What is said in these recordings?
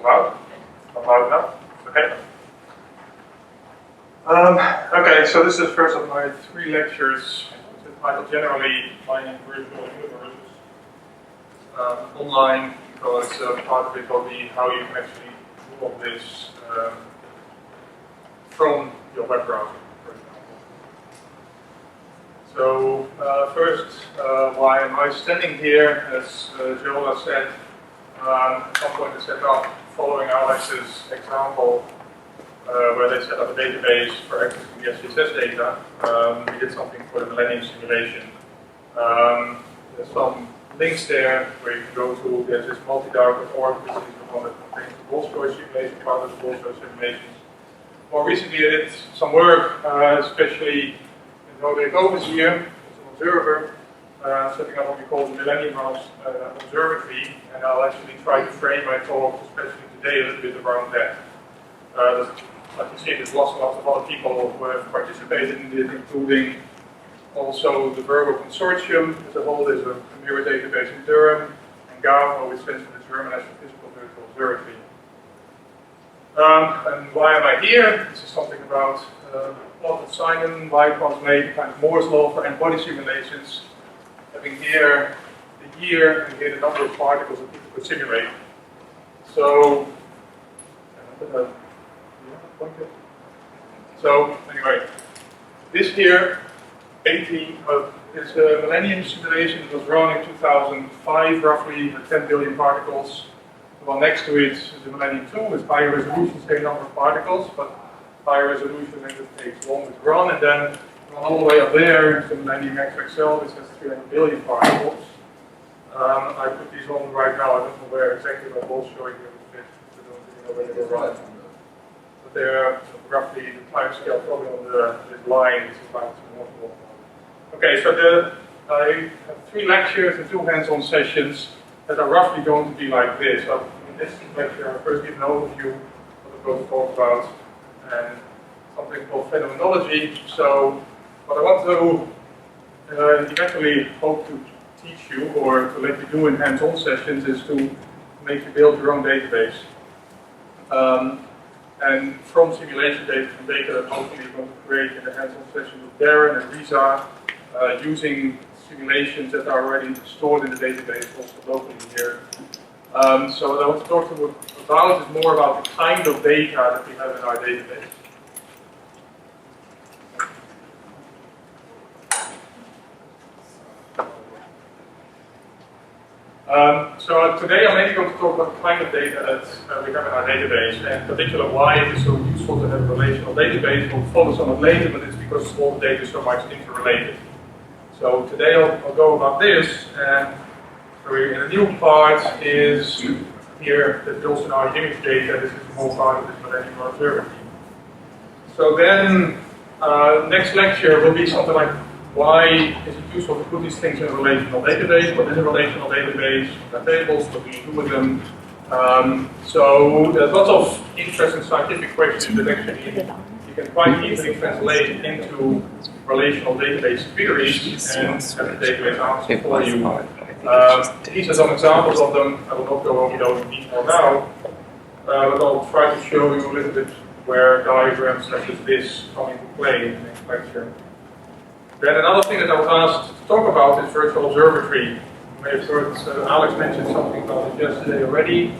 Loud? Not loud enough? Okay. Okay, so this is the first of my 3 lectures entitled generally Mining Virtual Universes. Online, because part of it will be how you can actually do all this from your web browser, for example. So first, why am I standing here? As Jola said, at some point I set up following Alex's example, where they set up a database for accessing the SPSS data. We did something for the Millennium simulation. There's some links there where you can go to. There's this multidark.org, which is the one that contains the Bolshoi simulation, part of the Bolshoi simulations. More recently, I did some work, especially in Roderick Overzier, as an observer, setting up what we call the Millennium Observatory, and I'll actually try to frame my talk, especially today, a little bit around that. Like you see, there's lots and lots of other people who have participated in this, including also the Virgo Consortium as a whole. There's a mirror database in Durham, and GAVO, which stands for the German Astrophysical Virtual Observatory. And why am I here? This is something about Alfred Simon, Weidmann's made kind of Moore's law for n-body simulations, having here the year and here the number of particles that people could simulate. So, anyway, this here, 18 of this Millennium simulation, it was run in 2005, roughly 10 billion particles. Well, next to it, the Millennium 2 with higher resolution, same number of particles, but higher resolution means it takes longer to run, and then run all the way up there, the Millennium Max-Planck-Gesellschaft, which has 300 billion particles. I put these on right now, I don't know where exactly, but I'll show you a bit, I don't really know where they were running. But they're roughly the time scale probably on this line, this is about 2 more. Okay, so I have 3 lectures and 2 hands-on sessions that are roughly going to be like this. So in this lecture, I'll first give an overview of what I'm going to talk about and something called phenomenology. So what I want to eventually hope to teach you or to let you do in hands-on sessions is to make you build your own database. And from simulation data, from data that hopefully you're going to create in the hands-on session with Darren and Risa, using simulations that are already stored in the database, also locally here. So what I want to talk to you about is more about the kind of data that we have in our database. So today I'm mainly going to talk about the kind of data that we have in our database, and in particular why it is so useful to have a relational database. We'll focus on it later, but it's because all the data is so much interrelated. So today I'll go about this, and in the new part is here that builds in our image data. This is more part of this Millennium Observatory. So then next lecture will be something like, why is it useful to put these things in a relational database? What is a relational database? What are tables? What do you do with them? So there's lots of interesting scientific questions that actually you can quite easily translate into relational database queries and have the database answer for you. These are some examples of them. I will not go over those in detail now, but I'll try to show you a little bit where diagrams such as this come into play in the next lecture. Then another thing that I was asked to talk about is virtual observatory. You may have heard Alex mentioned something about it yesterday already.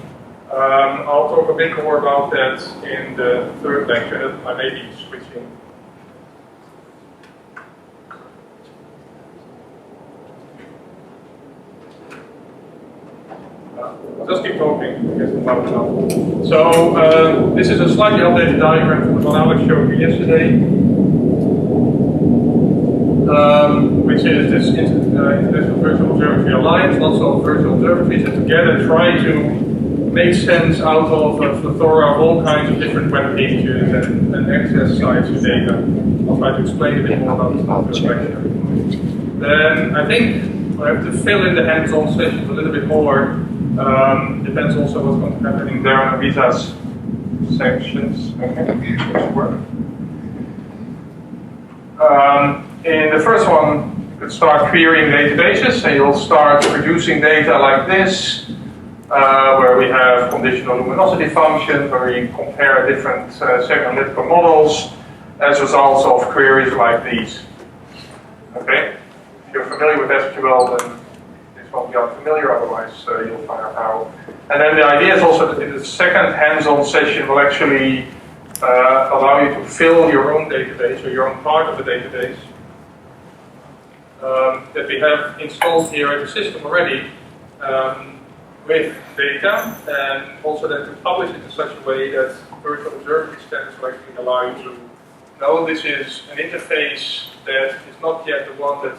I'll talk a bit more about that in the 3rd lecture. I may be switching. I'll just keep talking, I guess it's loud enough. So this is a slightly updated diagram from the one Alex showed me yesterday. Which is this International Virtual Observatory Alliance, lots of virtual observatories that together try to make sense out of a plethora of all kinds of different web pages and access sites for data. I'll try to explain a bit more about this lecture. Then I think I have to fill in the hands-on sessions a little bit more. Depends also what's going to happen in Darren and Risa's sections. Okay, which work. In the first one, you could start querying databases, and you'll start producing data like this. where we have conditional luminosity functions, where we compare different segment-analytical models as results of queries like these. Okay? If you're familiar with SQL, then this won't be unfamiliar, otherwise you'll find out how. And then the idea is also that in the second hands-on session will actually allow you to fill your own database, or your own part of the database, that we have installed here in the system already, with data, and also then to publish it in such a way that virtual observability standards will actually allow you to know this is an interface that is not yet the one that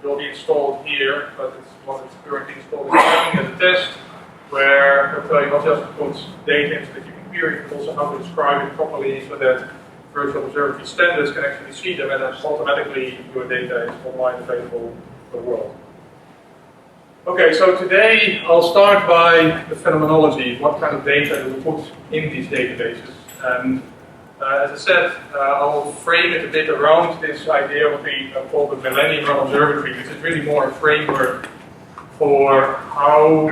will be installed here, but it's one that's currently installed as a test, where it'll tell you not just to put data into the query, but also how to describe it properly so that virtual observability standards can actually see them, and then automatically your data is online available for the world. Okay, so today I'll start by the phenomenology. What kind of data do we put in these databases? And as I said, I'll frame it a bit around this idea of what we call the Millennium Run Observatory, which is really more a framework for how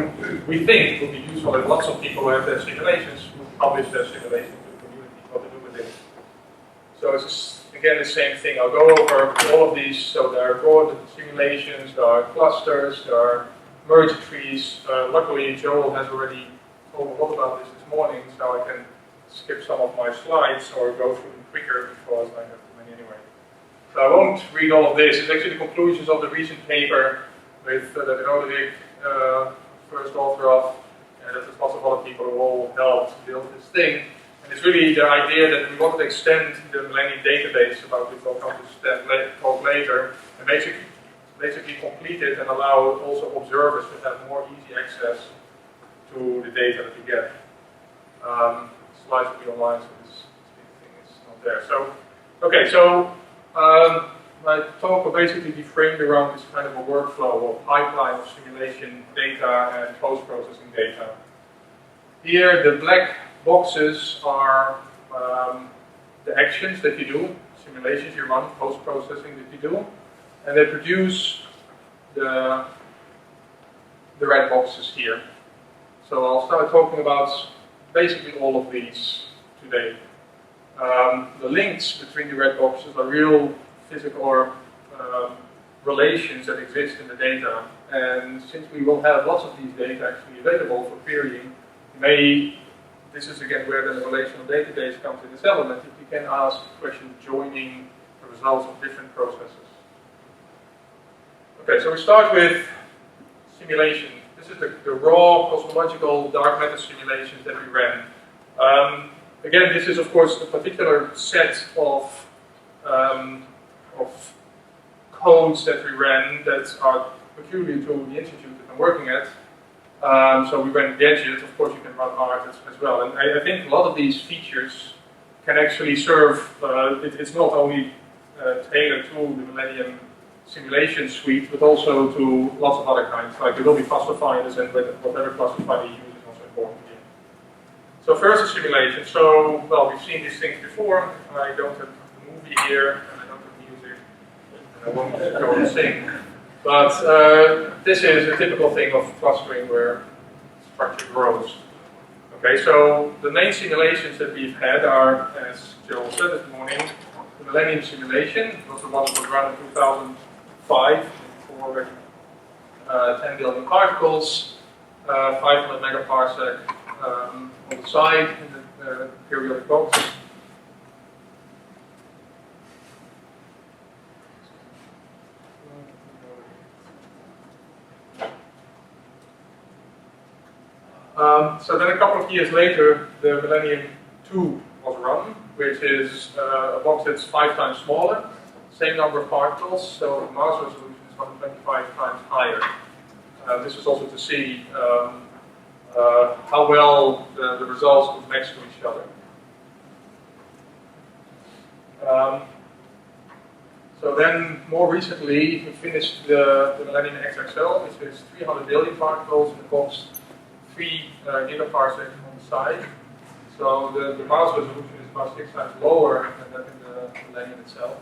we think it would be useful if lots of people who have their simulations would publish their simulations to the community, what to do with it. So it's just, again, the same thing. I'll go over all of these. So there are broad simulations, there are clusters, there are merge trees. Luckily, Joel has already told a lot about this morning, so I can skip some of my slides or go through them quicker because I have too many anyway. So I won't read all of this. It's actually the conclusions of the recent paper with that Roderick, first author of, and there's lots of other people who all helped build this thing. And it's really the idea that we want to extend the Millennium database, about which I'll come to talk later, and basically complete it and allow also observers to have more easy access to the data that we get. Slides will be online, so this thing is not there. So, okay, so my talk will basically be framed around this kind of a workflow or pipeline of simulation data and post-processing data. Here, the black boxes are the actions that you do, simulations you run, post-processing that you do, and they produce the red boxes here. So I'll start talking about basically all of these today. The links between the red boxes are real physical relations that exist in the data, and since we will have lots of these data actually available for querying, this is again where the relational database comes in this element, if you can ask questions joining the results of different processes. Okay, so we start with simulation. This is the raw cosmological dark matter simulations that we ran. Again, this is of course a particular set of codes that we ran that are peculiar to the institute that I'm working at. So we ran Gadget, of course you can run art as well. And I think a lot of these features can actually serve, it's not only tailored to the Millennium simulation suite, but also to lots of other kinds. Like there will be classifiers, and whatever classifier you use is also important here. So first is simulation. So, well, we've seen these things before. I don't have the movie here, and I don't have music, and I won't go and sing. But this is a typical thing of clustering where structure grows. Okay, so the main simulations that we've had are, as Joel said this morning, the Millennium simulation was the one that was run in 2005 for 10 billion particles, 500 megaparsec on the side in the periodic box. So then a couple of years later, the Millennium 2 was run, which is a box that's 5 times smaller, same number of particles, so the mass resolution is 125 times higher. This is also to see how well the results would match to each other. So then, more recently, we finished the Millennium XXL, which is 300 billion particles in the box, 3 gigaparsecs on the side. So the mass resolution is about 6 times lower than that in the Millennium itself.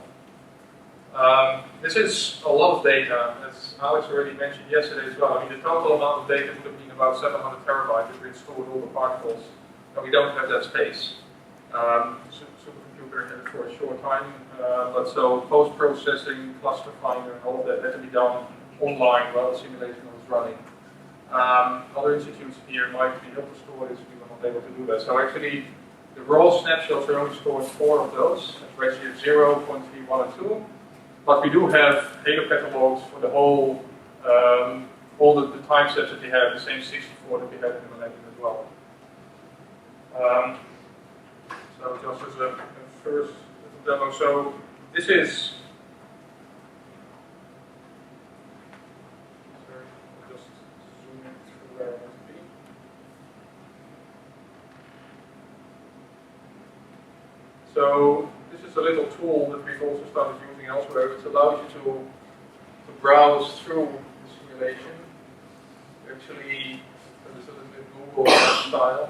This is a lot of data, as Alex already mentioned yesterday as well. I mean, the total amount of data would have been about 700 terabytes if we stored all the particles, and we don't have that space. Supercomputer had it for a short time, but so post-processing, cluster finder, and all of that had to be done online while the simulation was running. Other institutes here might be able to store this, we were not able to do that. So actually, the raw snapshots are only stored 4 of those, at ratio 0, 0.3, 1, and 2. But we do have Halo catalogs for the whole, all the time sets that we have, the same 64 that we had in the Millennium as well. So just as a first demo, so this is, sorry, I'll just zoom in through where I want to be. So this is a little tool that we've also started using elsewhere. It allows you to browse through the simulation. Actually, this is a little bit Google style.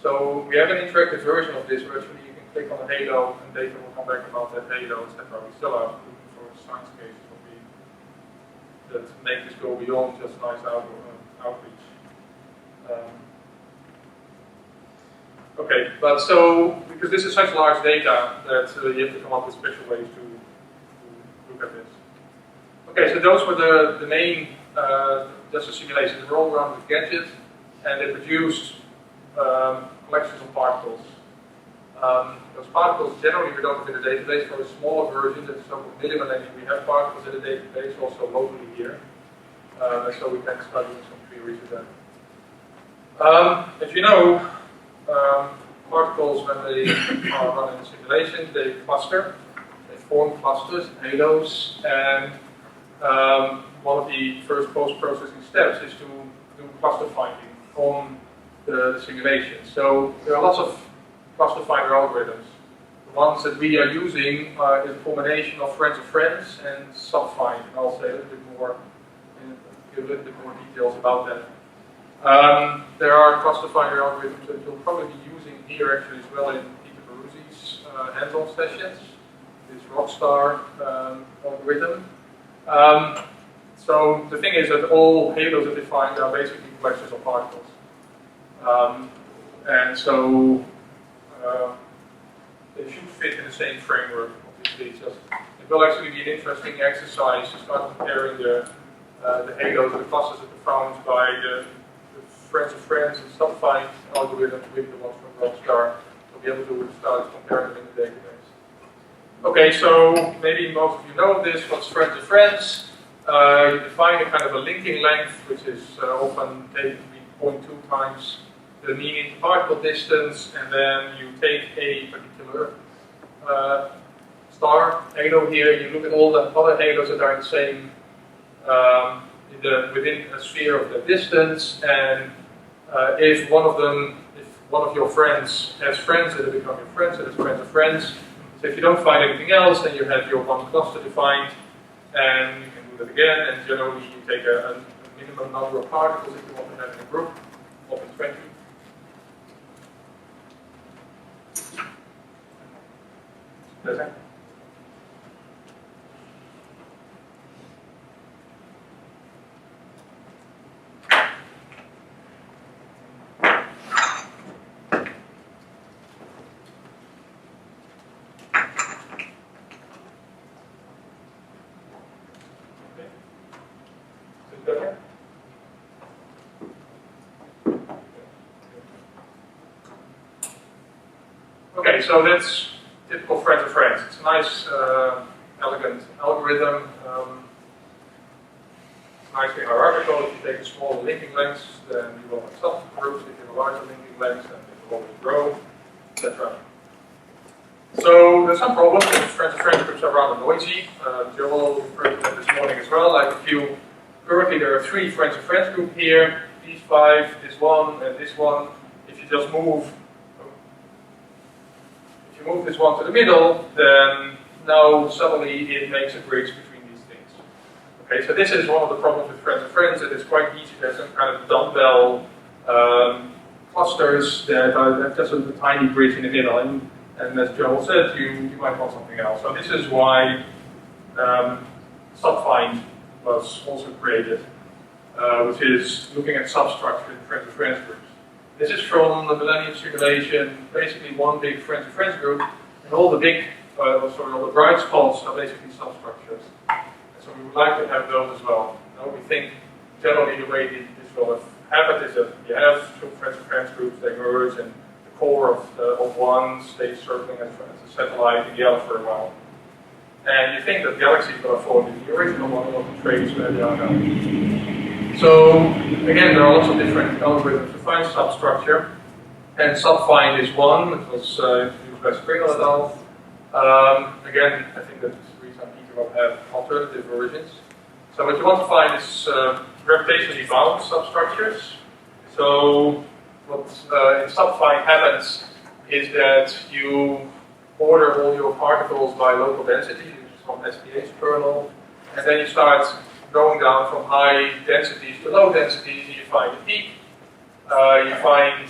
So we have an interactive version of this where actually you can click on a halo and data will come back about that halo, etc. We still are looking for science cases that make this go beyond just nice outreach. Okay, but so, because this is such large data that you have to come up with special ways to look at this. Okay, so those were the main, just a simulation. They were all run with gadgets, and they produced collections of particles. Those particles generally we don't have in the database. For a smaller version, that's so-called millimillennium, we have particles in the database, also locally here. So we can start doing some queries with that. As you know, particles, when they are running a simulation, they cluster. They form clusters, halos, and one of the first post-processing steps is to do cluster finding on the simulation. So there are lots of cluster finder algorithms. The ones that we are using are a combination of friends of friends and subfind, and I'll say a little bit more, give a little bit more details about that. There are cluster finder algorithms that you'll probably be using here actually as well in Peter Baruzzi's hands-on sessions. This Rockstar algorithm. So the thing is that all halos that they find are basically collections of particles. And so they should fit in the same framework, obviously. It will actually be an interesting exercise to start comparing the halos, the clusters that are found by the friends of friends and subfind algorithms with the ones from Rockstar. We'll be able to start comparing them in the database. Okay, so maybe most of you know this, what's friends of friends. You define a kind of a linking length, which is often taken to be 0.2 times the mean interparticle distance, and then you take a particular star halo here, you look at all the other halos that are in the same, within a sphere of the distance, and if one of your friends has friends, it'll become your friends, and it's friends of friends. So if you don't find anything else, then you have your one cluster defined, and you can do that again, and generally you take a minimum number of particles if you want to have in a group, often 20. Okay. Okay, so that's typical friends of friends. It's a nice, elegant algorithm. It's nicely hierarchical. If you take a smaller linking lengths, then you will have subgroups. If you have a larger linking lengths, then it will always grow, etc. So there's some problems. Friends of friends groups are rather noisy. Joel referred to that this morning as well. Like if you currently there are 3 friends of friends group here. These 5, this one, and this one. If you just move this one to the middle, then now suddenly it makes a bridge between these things. Okay, so this is one of the problems with friends of friends. It is quite easy to have some kind of dumbbell clusters that have just a tiny bridge in the middle. And And as Joel said, you might want something else. So this is why subfind was also created, which is looking at substructure in friends-to-friends groups. This is from the Millennium simulation, basically one big friends-to-friends group, and all the big, all the bright spots are basically substructures. And so we would like to have those as well. We think generally the way this will happen is that you have two friends-to-friends groups, they merge, and the core of one stays circling as a satellite in the other for a while. And you think that galaxies will have formed in the original one of the traits where they are now. So, again, there are lots of different algorithms to find substructure, and subfind is one, which was introduced by Springle et al. Again, I think that some people will have alternative versions. So what you want to find is gravitationally bound substructures. So what in subfind happens is that you order all your particles by local density, which is from SPH kernel, and then you start going down from high densities to low densities, and you find a peak. You find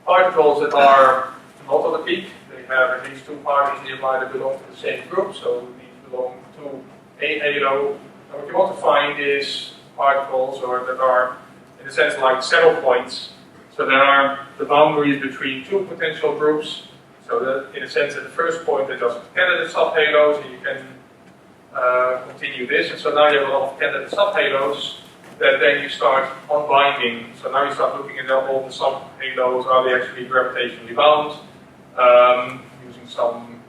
particles that are not on the peak. They have at least two particles nearby that belong to the same group, so these belong to a halo. And what you want to find is particles that are, in a sense, like saddle points. So there are the boundaries between two potential groups. So that, in a sense, at the first point, they're just candidate subhalos, and you can continue this, and so now you have a lot of candidate subhalos that then you start unbinding. So now you start looking at all the subhalos, are they actually gravitationally bound, using some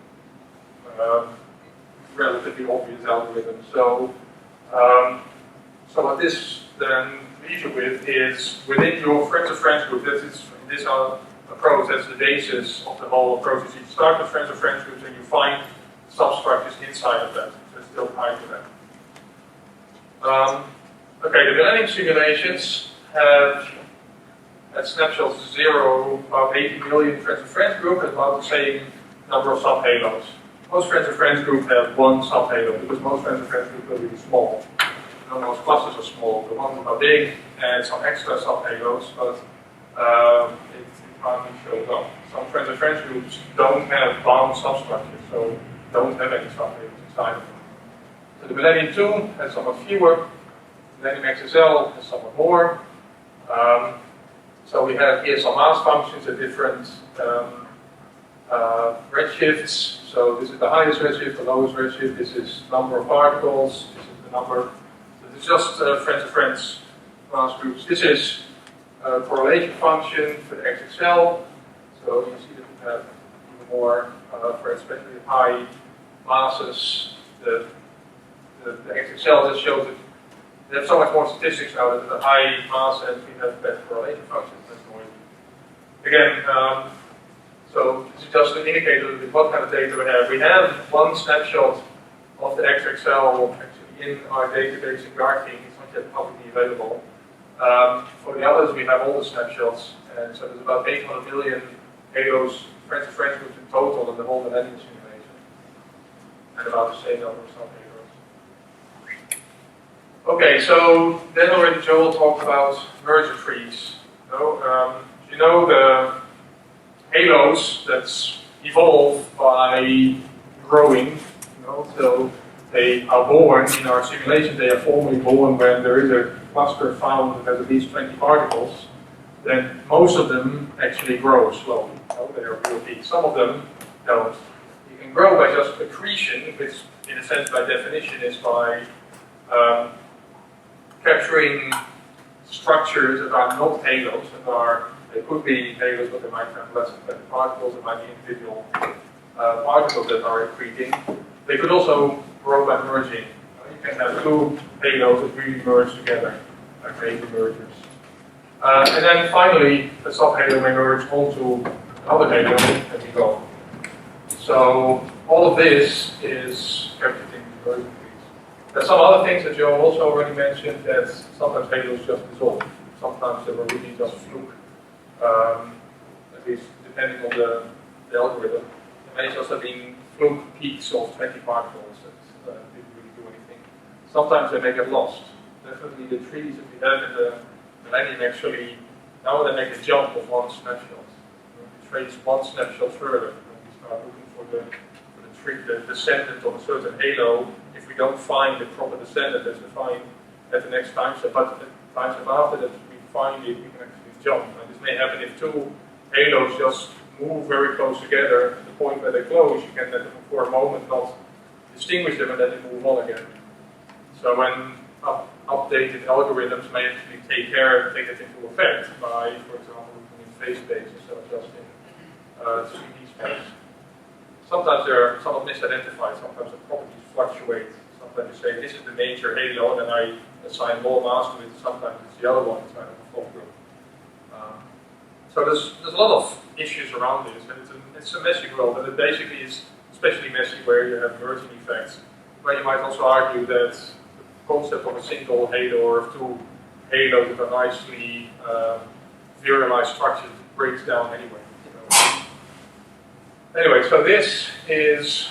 relatively obvious algorithm. So, so what this then leaves you with is within your friends-to-friends group, this approach, that's the basis of the whole approach, is you start with friends-to-friends groups and you find substructures inside of that. Still tied to that. Okay, the Millennium simulations have at snapshots 0 about 80 million friends-to-friends group and about the same number of subhalos. Most friends-to-friends group have one subhalo because most friends-to-friends group are really small. Most clusters are small. The ones are big and some extra subhalos, but it hardly shows up. Some friends-to-friends groups don't have bound substructures, so don't have any subhalos inside of them. So the Millennium 2 has somewhat fewer, Millennium XSL has somewhat more. So we have here some mass functions at different redshifts. So this is the highest redshift, the lowest redshift, this is number of particles, this is the number. So this is just friends-to-friends mass groups. This is a correlation function for the XXL. So you see that we have even more for especially high masses. The XXL just shows that they have so much more statistics now that the high mass and we have better correlation functions. That's noisy. Again, so this is just to indicate a little bit what kind of data we have. We have one snapshot of the XXL actually in our database in Garking. It's not yet publicly available. For the others, we have all the snapshots, and so there's about 800 million halos, friends-to-friends groups in total in the whole Millennium simulation, and about the same number of subhalos. Okay, so then already Joel talked about merger trees. You know the halos that evolve by growing. So they are born in our simulation. They are formally born when there is a cluster found that has at least 20 particles. Then most of them actually grow slowly. They are real big. Some of them don't. You can grow by just accretion, which, in a sense, by definition, is by capturing structures that are not halos, they could be halos, but they might have less than 20 particles, they might be individual particles that are accreting. They could also grow by merging. You can have two halos that really merge together, like major mergers. And then finally, the subhalo may merge onto another halo and we go. So all of this is captured in the merging. There's some other things that Joe also already mentioned, that sometimes halos just dissolve. Sometimes they were really just fluke, at least depending on the algorithm. There may just have been fluke peaks of 20 particles that didn't really do anything. Sometimes they may get lost. Definitely the trees that we have in the Millennium actually, now they make a jump of one snapshot. You trace one snapshot further, and you start looking for the descendant of a certain halo. If we don't find the proper descendant, let's define at the next time step. But the time step after that we find it, we can actually jump. And this may happen if two halos just move very close together. At the point where they close, you can then for a moment not distinguish them and then they move on again. So when updated algorithms may actually take that into effect by, for example, looking in phase space instead of just in 3D space. Sometimes they're somewhat misidentified, sometimes the properties fluctuate. Sometimes you say this is the major halo and then I assign more mass to it, sometimes it's the other one inside of the fault group. So there's a lot of issues around this, and it's a messy world, and it basically is especially messy where you have merging effects, where you might also argue that the concept of a single halo or of two halos that are nicely virialized structures breaks down anyway. Anyway, so this is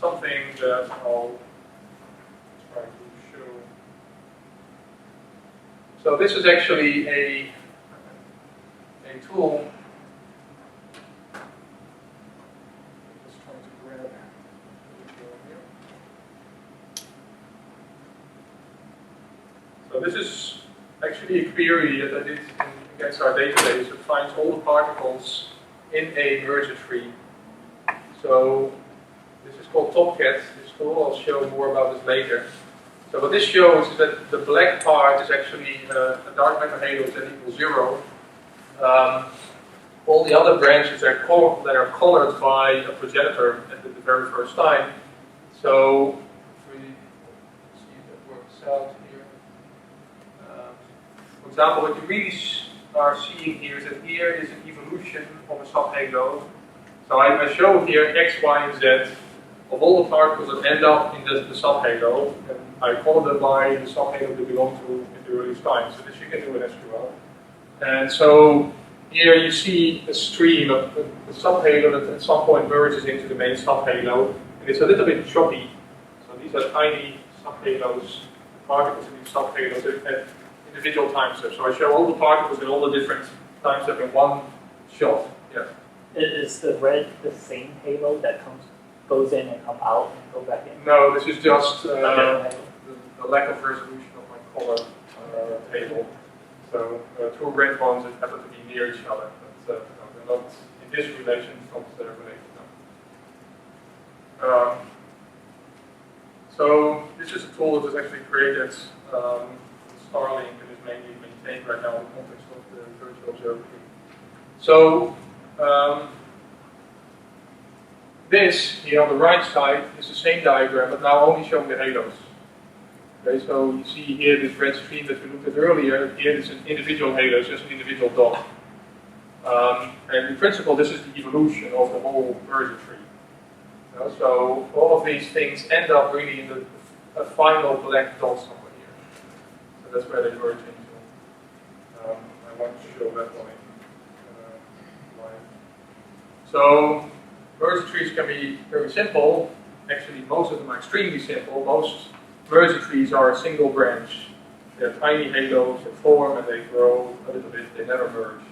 something that I'll try to show. So this is actually a tool. Just trying to grab it here. So this is actually a query that I did against our database that finds all the particles in a merger tree. So this is called Tomcat, this tool. I'll show more about this later. So what this shows is that the black part is actually a dark matter halo that equals 0. All the other branches that are colored by a progenitor at the very first time. So if we see if that works out here. For example, what you really are seeing here is that here is an evolution of a subhalo. So I show here X, Y, and Z of all the particles that end up in the subhalo, and I color them by the subhalo they belong to in the earliest time. So this you can do in SQL. And so here you see a stream of the subhalo that at some point merges into the main subhalo, and it's a little bit choppy. So these are tiny subhalos, particles in these subhalos at individual time steps. So I show all the particles in all the different time steps in one shot. Yeah. Is the red the same halo that goes in and comes out and go back in? No, this is just the lack of resolution of my color table. So two red ones that happen to be near each other, but no, they're not in this relation. It's not related. No. So this is a tool that was actually created. Starlink and is mainly maintained right now in the context of the virtual observatory. So. This here on the right side is the same diagram, but now only showing the halos. Okay, so you see here this red stream that we looked at earlier. Here is an individual halo, it's just an individual dot. And in principle, this is the evolution of the whole merger tree. So all of these things end up really in a final black dot somewhere here. So that's where they merge into. I want to show that one. So merger trees can be very simple. Actually, most of them are extremely simple. Most merger trees are a single branch. They're tiny halos that form and they grow a little bit. They never merge.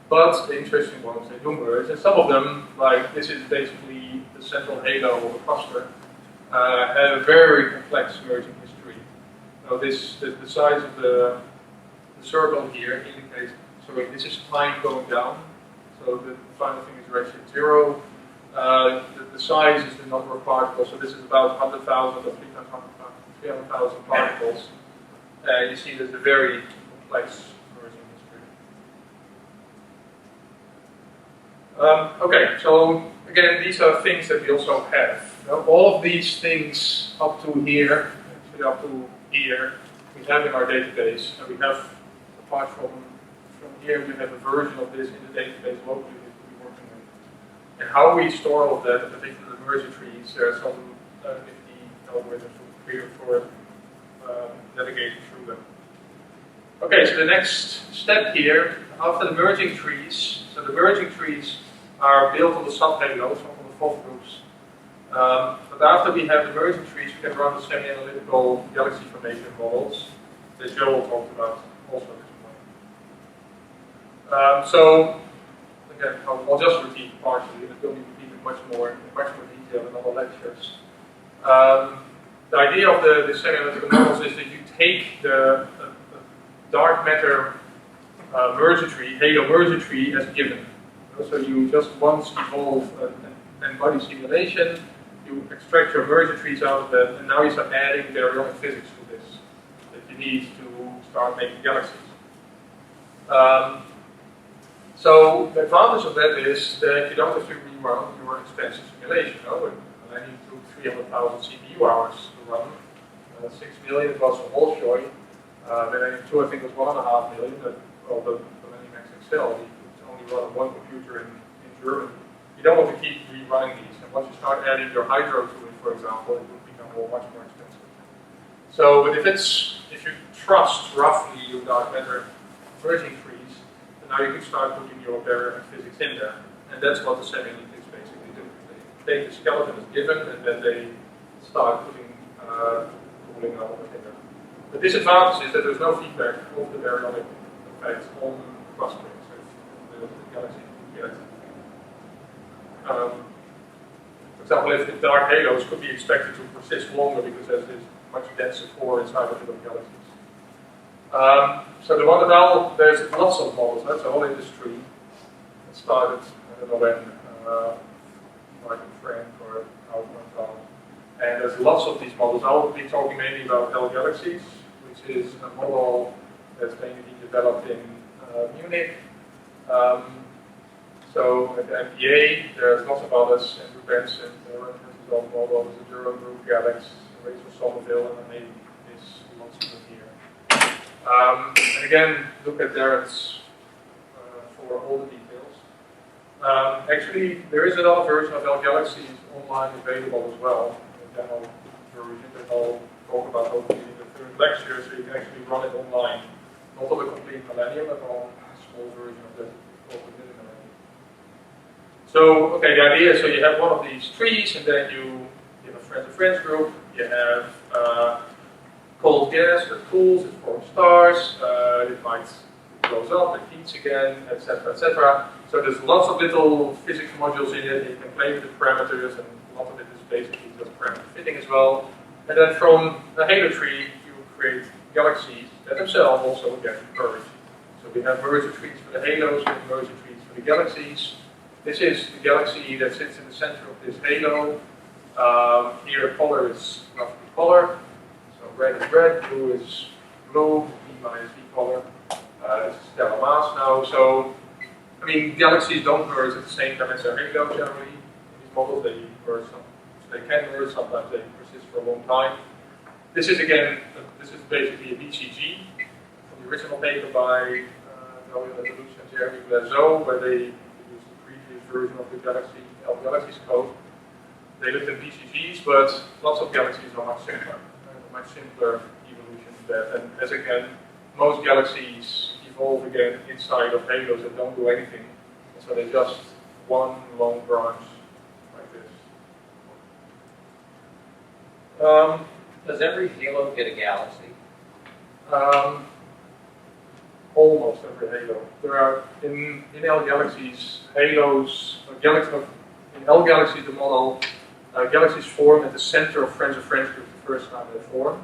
But the interesting ones, they do merge. And some of them, like this is basically the central halo of a cluster, have a very complex merging history. Now the size of the circle here indicates, so this is time going down. So the final thing is redshift 0. The size is the number of particles. So this is about 100,000 or 300,000 particles. You see there's a very complex merging history. Okay, so again, these are things that we also have. Now, all of these things up to here, actually up to here, we have in our database. And we have, apart from here, we have a version of this in the database locally that we're working with. And how we store all of that, in particular the merger trees, there are some nifty algorithms for navigating through them. Okay, so the next step here, after the merging trees, so the merging trees are built on the subhalos, on the fault groups. But after we have the merging trees, we can run the semi-analytical galaxy formation models that Joel talked about also. So, again, I'll just repeat partially, but don't repeat it much more detail in other lectures. The idea of the semi-analytical models is that you take the dark matter merger tree, halo merger tree, as given. So you just once evolve an n-body simulation, you extract your merger trees out of that, and now you start adding baryonic physics to this that you need to start making galaxies. So the advantage of that is that you don't have to rerun your expensive simulation. And then you took 300,000 CPU hours to run. 6 million was for Bolshoi. Then 2, I think, was 1.5 million. The Max-Planck-Gesellschaft, you could only run one computer in Germany. You don't want to keep rerunning these. And once you start adding your hydro to it, for example, it will become much more expensive. So, but if you trust roughly your dark matter merging trees, then now you can start putting your baryonic physics in there. And that's what the semi-analytics basically do. They take the skeleton as given, and then they start putting cooling out of it in there. The disadvantage is that there's no feedback of the baryonic effect on clustering, so the galaxy yet. For example, if the dark halos could be expected to persist longer because there's this much denser core inside of the galaxies. So the one that there's lots of models. That's all in this tree. It started, I don't know when, Martin Frank or Alpha. And there's lots of these models. I will be talking mainly about L galaxies, which is a model that's mainly being developed in Munich. So at the MPA, there's lots of others, Andrew Benson, has his own model, there's a Durham Group Galaxy, Rachel Somerville, and then maybe there's lots of them here. And again, look at Darren's for all the details. Actually, there is another version of L Galaxies online available as well, a demo version that I'll talk about hopefully in the third lecture, so you can actually run it online. Not on the complete Millennium, but on a small version of that called the Mini Millennium. So, okay, the idea is so you have one of these trees, and then you have a friends-to-friends group, you have cold gas that cools, it forms stars, it goes up, it heats again, etc., etc. So there's lots of little physics modules in it, you can play with the parameters, and a lot of it is basically just parameter fitting as well. And then from a halo tree, you create galaxies that themselves also again merge. So we have merger trees for the halos, we have merger trees for the galaxies. This is the galaxy that sits in the center of this halo. Here color is roughly color. So red is red, blue is blue, V minus V color. This is stellar mass now. So, I mean, galaxies don't merge at the same time as their halo generally. In these models, they merge they can merge, sometimes they persist for a long time. This is again, this is basically a BCG from the original paper by Gerard Lemson and Jeremy Blazeau, where they used the previous version of the galaxy, L galaxies code. They looked at BCGs, but lots of galaxies are much simpler evolution than that. And as again, most galaxies evolve again inside of halos that don't do anything. And so they're just one long branch like this. Does every halo get a galaxy? Almost every halo. There are in L galaxies halos. In L galaxies, the model galaxies form at the center of friends of friends group the first time they form.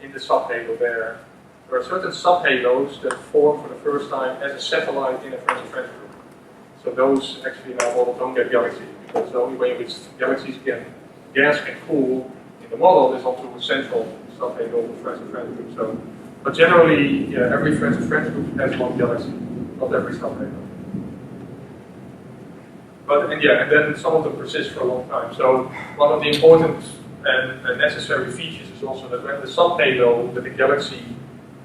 In the subhalo there are certain subhalos that form for the first time as a satellite in a friends of friends group. So those actually in our model don't get galaxies because the only way in which gas can cool in the model is onto a central subhalo of the friends of friends group. So, but generally, yeah, every friends of friends group has one galaxy, not every subhalo. And then some of them persist for a long time. So one of the important and necessary features is also that when the subhalo that the galaxy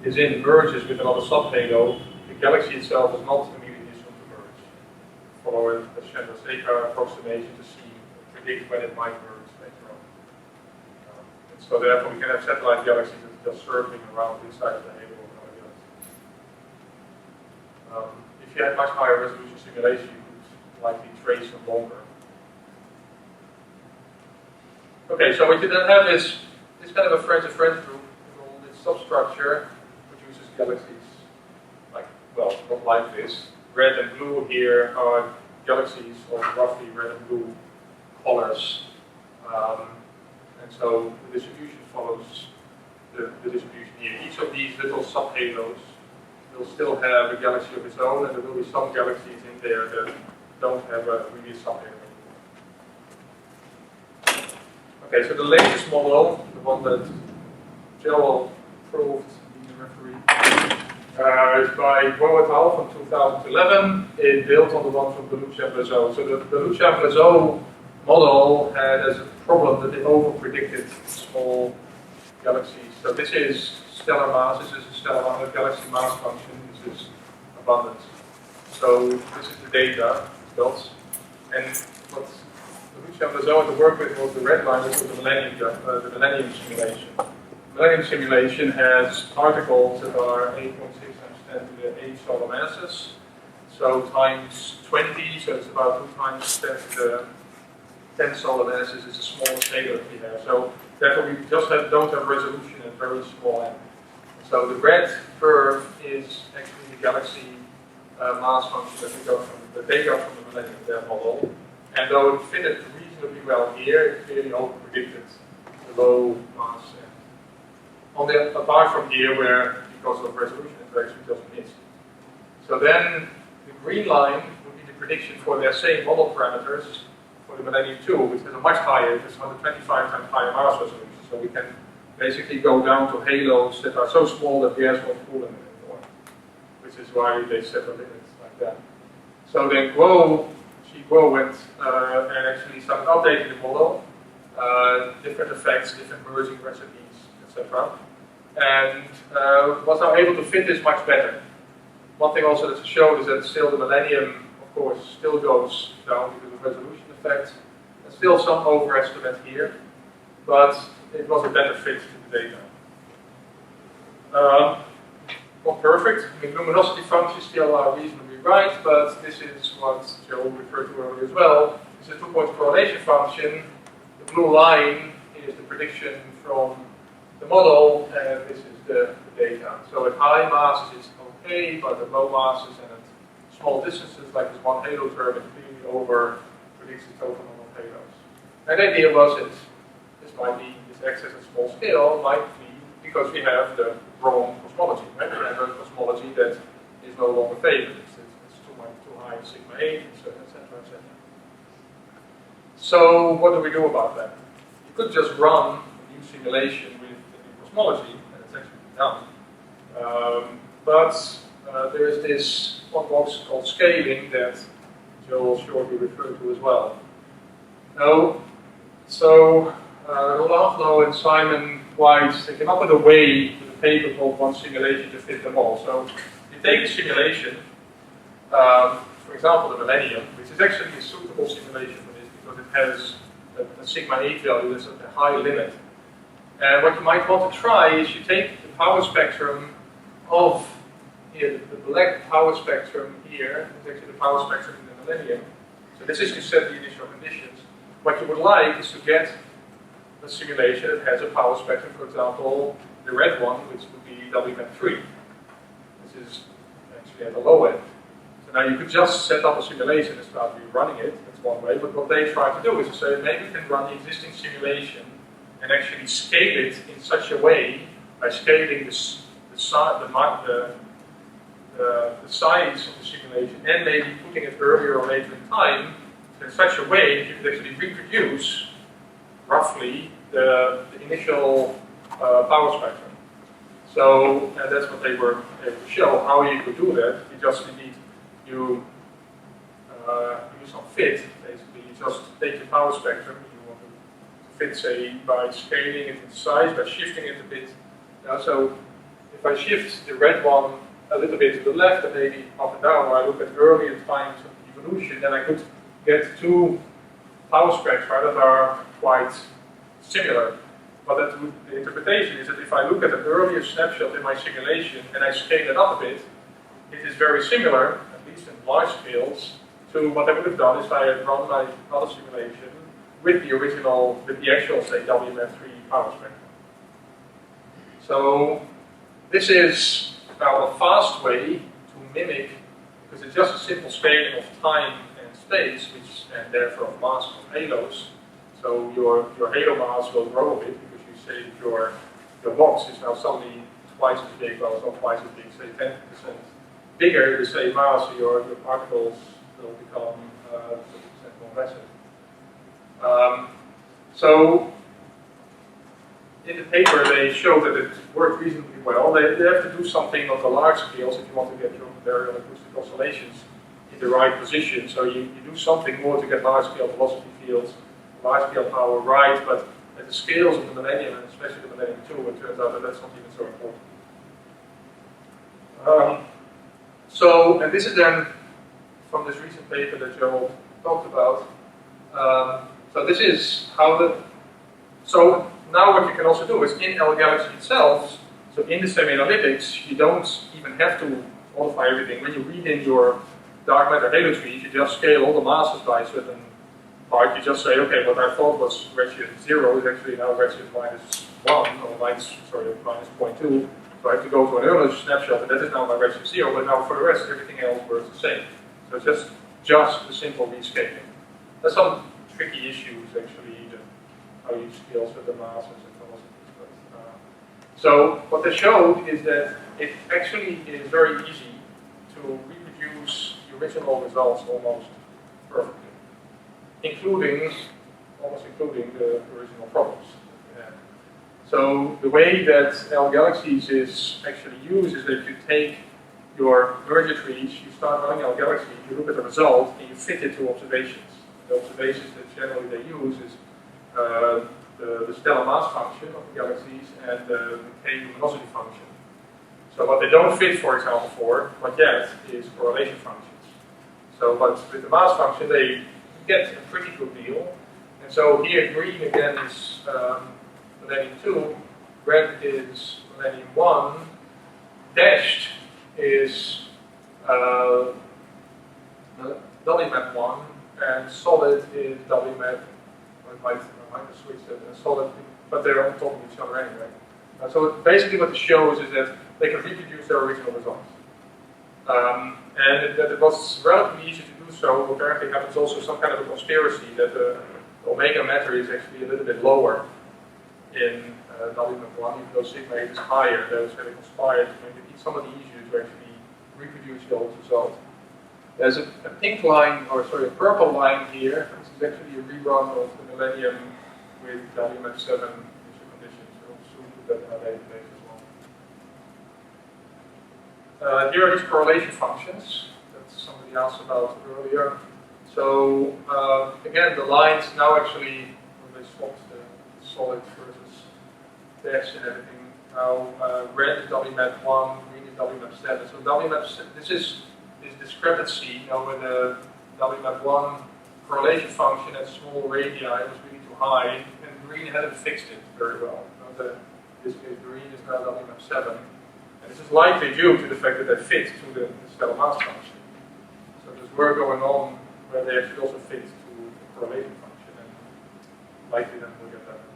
is in merges with another subhalo, the galaxy itself is not immediately assumed to merge. Follow a Chandrasekhar approximation to predict when it might merge later on. And so therefore we can have satellite galaxies that are just circling around inside of the halo of another galaxy. If you had much higher resolution simulation, you could likely trace them longer. Okay, so what you then have is this kind of a friends-of-friends group with all this substructure produces galaxies not like this. Red and blue here are galaxies of roughly red and blue colors. And so the distribution follows the distribution here. Each of these little subhalos will still have a galaxy of its own, and there will be some galaxies in there that don't have a really subhalo. Okay, so the latest model, the one that Gerald proved, the referee, is by Guo et al. From 2011. It built on the one from Belouch-Blazot. So the Belouch-Blazot model had as a problem that they over-predicted small galaxies. So this is stellar mass, this is a stellar galaxy mass function, this is abundance. So this is the data built. And what Belouch-Blazot had to work with was the red line, which was the Millennium simulation. The Millennium simulation has particles that are 8.6 times 10 to the 8 solar masses. So times 20, so it's about 2 times 10 to the 10 solar masses is the smallest data that we have. So therefore we just don't have resolution at very small end. So the red curve is actually the galaxy mass function that we got from the data from the Millennium model. And though it fitted reasonably well here, it clearly over-predicted the low mass end. Apart from here, where because of resolution effects we just missed. So then the green line would be the prediction for their same model parameters for the Millennium 2, which has a much higher, it's 125 times higher mass resolution. So we can basically go down to halos that are so small that gas won't cool them anymore, which is why they set the limits like that. So then Guo went and actually started updating the model, different effects, different merging recipes, etc. And was now able to fit this much better. One thing also that showed is that still the Millennium, of course, still goes down because of resolution effects. There's still some overestimate here, but it was a better fit to the data. Not perfect. I mean, luminosity functions still are reasonably right, but this is what Joe referred to earlier as well. It's a 2-point correlation function. The blue line is the prediction from the model, and this is the data. So at high masses it's okay, but at low masses and at small distances, like this one halo term, it clearly over predicts the total number of halos. And the idea was that this might be, this excess at small scale might be because we have the wrong cosmology, right? We have a cosmology that is no longer favored. It's too high sigma 8, etc., etc. So what do we do about that? You could just run a new simulation with the new cosmology, and it's actually done. But there is this one box called scaling that Joe will shortly refer to as well. So Olaflo and Simon White, they came up with a way, with a paper called One Simulation to Fit Them All. So you take a simulation, for example the Millennium, which is actually a suitable simulation for this because it has a sigma 8 value that's at a high limit. And what you might want to try is you take the power spectrum of here, the black power spectrum here, is actually the power spectrum in the Millennium. So this is to set the initial conditions. What you would like is to get a simulation that has a power spectrum, for example, the red one, which would be WM3. This is actually at the low end. So now you could just set up a simulation and start rerunning it, that's one way, but what they try to do is to say maybe we can run the existing simulation and actually scale it in such a way, by scaling the size of the simulation and maybe putting it earlier or later in time, in such a way that you could actually reproduce roughly the initial power spectrum. So that's what they were able to show, how you could do that. You just indeed, you use some fit, basically. You just take the power spectrum, you want to fit, say, by scaling it in size, by shifting it a bit. So if I shift the red one a little bit to the left and maybe up and down, or I look at earlier times of evolution, then I could get 2 power spectra that are quite similar. But the interpretation is that if I look at an earlier snapshot in my simulation and I scale it up a bit, it is very similar, at least in large scales, to what I would have done if I had run my other simulation with the original, with the actual, say, WM3 power spectrum. So this is now a fast way to mimic, because it's just a simple scaling of time and space, and therefore of mass of halos, So your halo mass will grow a bit because you say that your box is now suddenly twice as big, well, it's not twice as big, say 10% bigger, the same mass, so your particles will become 30% more massive. So in the paper they show that it worked reasonably well. They have to do something on the large scales if you want to get your baryon acoustic oscillations in the right position. So you do something more to get large scale velocity fields, large scale power right, but at the scales of the Millennium, and especially the Millennium 2, it turns out that that's not even so important. And this is then from this recent paper that Joel talked about. So this is how so now what you can also do is in L Galaxy itself, so in the semi-analytics, you don't even have to modify everything. When you read in your dark matter halo trees, you just scale all the masses by a certain part. You just say, okay, what I thought was redshift 0 is actually now redshift -1, or minus 0.2. So I have to go to an earlier snapshot, and that is now my redshift 0, but now for the rest, everything else works the same. So it's just a simple rescaling. There's some tricky issues, actually, how you scale certain masses and velocities. So what they showed is that it actually is very easy to reproduce the original results almost perfectly, almost including the original problems. So the way that L Galaxies is actually used is that you take your merger trees, you start running L Galaxy, you look at the result, and you fit it to observations. The observations that generally they use is the stellar mass function of the galaxies and the K luminosity function. So what they don't fit, for example, not yet, is correlation functions. So, but with the mass function, they get a pretty good deal. And so here, green again is Millennium 2, red is Millennium 1, dashed is WMAP 1, and solid is WMAP. I might have switched it and solid, but they're on top of each other anyway. So basically what it shows is that they can reproduce their original results. And that it was relatively easy to do so. Apparently happens also some kind of a conspiracy that the omega matter is actually a little bit lower in WMAP1, even though sigma 8 is higher. That was going to conspire to make it somewhat easier to actually reproduce the old result. There's a pink line, or sorry, a purple line here. This is actually a rerun of the Millennium with WMAP 7 initial conditions. We'll soon put that in our database as well. Here are these correlation functions that somebody asked about earlier. So again, the lines now actually, when they swapped the solid versus dash and everything, now red is WMAP 1, green is WMAP 7. So WMAP 7, this is this discrepancy, where the WMAP 1 correlation function at small radii was really too high, and green hadn't fixed it very well. In this case, green is now WMAP 7. And this is likely due to the fact that they fit to the stellar mass function. So there's work going on where they actually also fit to the correlation function, and likely then we'll get better.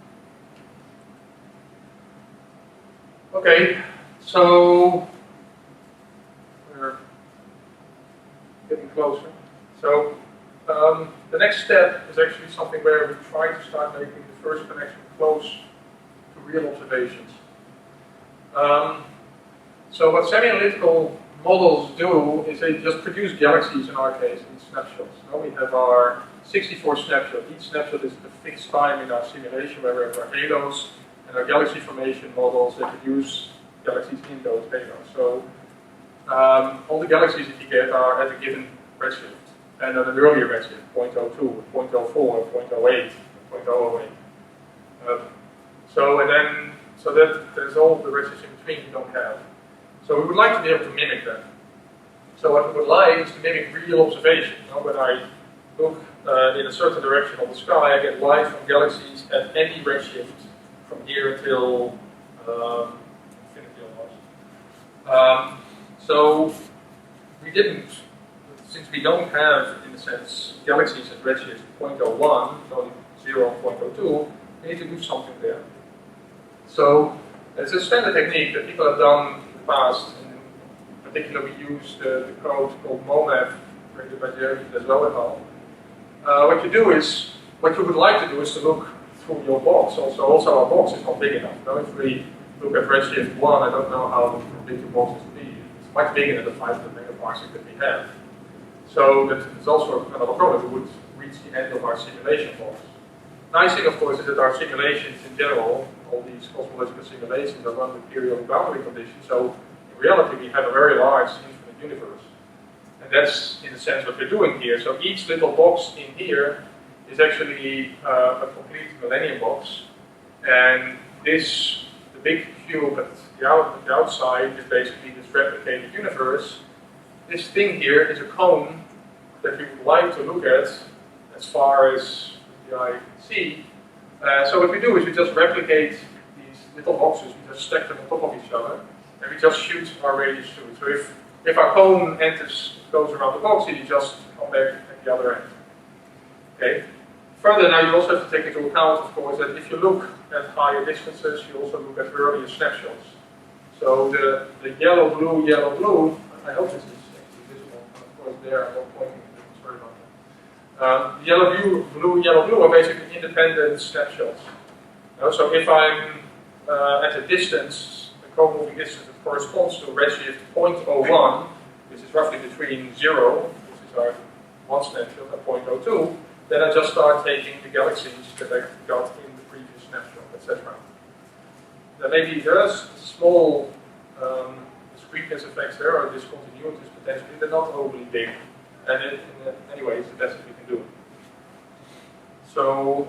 Okay, so we're getting closer. So the next step is actually something where we try to start making the first connection close to real observations. So what semi-analytical models do is they just produce galaxies, in our case, in snapshots. Now we have our 64 snapshots. Each snapshot is a fixed time in our simulation where we have our halos and our galaxy formation models that produce galaxies in those halos. So all the galaxies that you get are at a given redshift, and at an earlier redshift, 0.02, 0.04, 0.08, 0.008. So that there's all the redshifts in between you don't have. So we would like to be able to mimic that. So what we would like is to mimic real observation. When I look in a certain direction on the sky, I get light from galaxies at any redshift from here until infinity almost. So we didn't, since we don't have, in a sense, galaxies at redshift 0.01, it's only 0 and 0.02, we need to do something there. So it's a standard technique that people have done in the past. In particular, we use the code called MOMAF, created by Gerard Lemson as well. What you do is what you would like to do is to look through your box. Also our box is not big enough. Now, if we look at redshift 1, I don't know how big the box is to be. It's much bigger than the 500 megaparsec that we have. So it's also kind of a problem. We would reach the end of our simulation box. Nice thing, of course, is that our simulations in general, all these cosmological simulations, are run with periodic boundary conditions. So in reality, we have a very large infinite universe. And that's, in a sense, what we're doing here. So each little box in here is actually a complete millennium box. And this, the big cube at the outside, is basically this replicated universe. This thing here is a cone that we would like to look at as far as the eye can see. So what we do is we just replicate these little boxes, we just stack them on top of each other, and we just shoot our radius through it. So if our cone goes around the box, you just come back at the other end. Okay. Further, now you also have to take into account, of course, that if you look at higher distances, you also look at earlier snapshots. So the yellow, blue, I hope this is visible. Of course, there I'm not pointing. Sorry about that. Yellow, blue are basically independent snapshots. So if I'm at a distance, the co-moving distance that corresponds to redshift 0.01, which is roughly between 0, which is our one snapshot, and 0.02, then I just start taking the galaxies that I got in the previous snapshot, etc. There are small discreteness effects there, or discontinuities potentially. They're not overly big, and anyway, it's the best that we can do. So,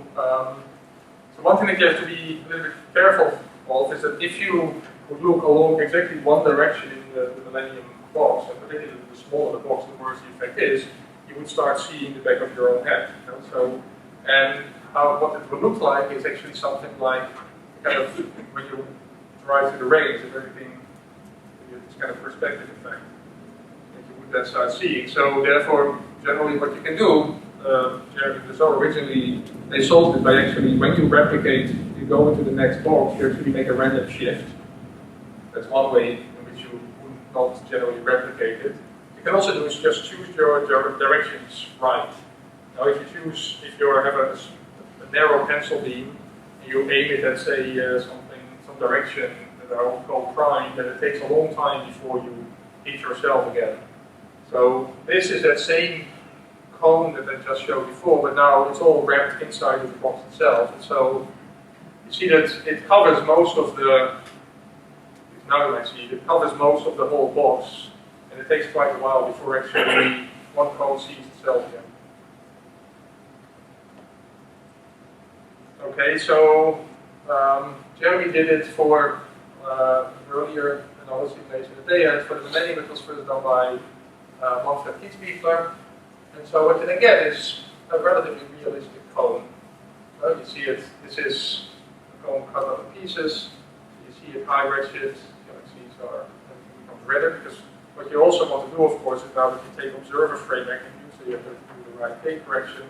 one thing that you have to be a little bit careful of is that if you would look along exactly one direction in the Millennium box, and particularly the smaller the box, the worse the effect is, you would start seeing the back of your own head. What it would look like is actually something like kind of when you drive through the rain, and everything, this kind of perspective effect that you would then start seeing. So therefore, generally what you can do, so originally they solved it by actually, when you replicate, you go into the next box, you actually make a random shift. That's one way in which you would not generally replicate it. You can also do is just choose your directions right. Now if you have a narrow pencil beam, and you aim it at say some direction that I will call prime, then it takes a long time before you hit yourself again. So this is that same cone that I just showed before, but now it's all wrapped inside of the box itself. And so you see that it covers most of the, now you might see, it covers most of the whole box, and it takes quite a while before actually one cone sees itself again. Okay, so Jeremy did it for earlier another simulation that they had. For the Millennium, it was first done by Max-Planck-Gesellschaft. And so what you then get is a relatively realistic cone. You see it, this is a cone cut up in pieces. You see it high redshift, galaxies become redder, because what you also want to do, of course, is now that you take observer frame magnitude, so you have to do the right gate correction.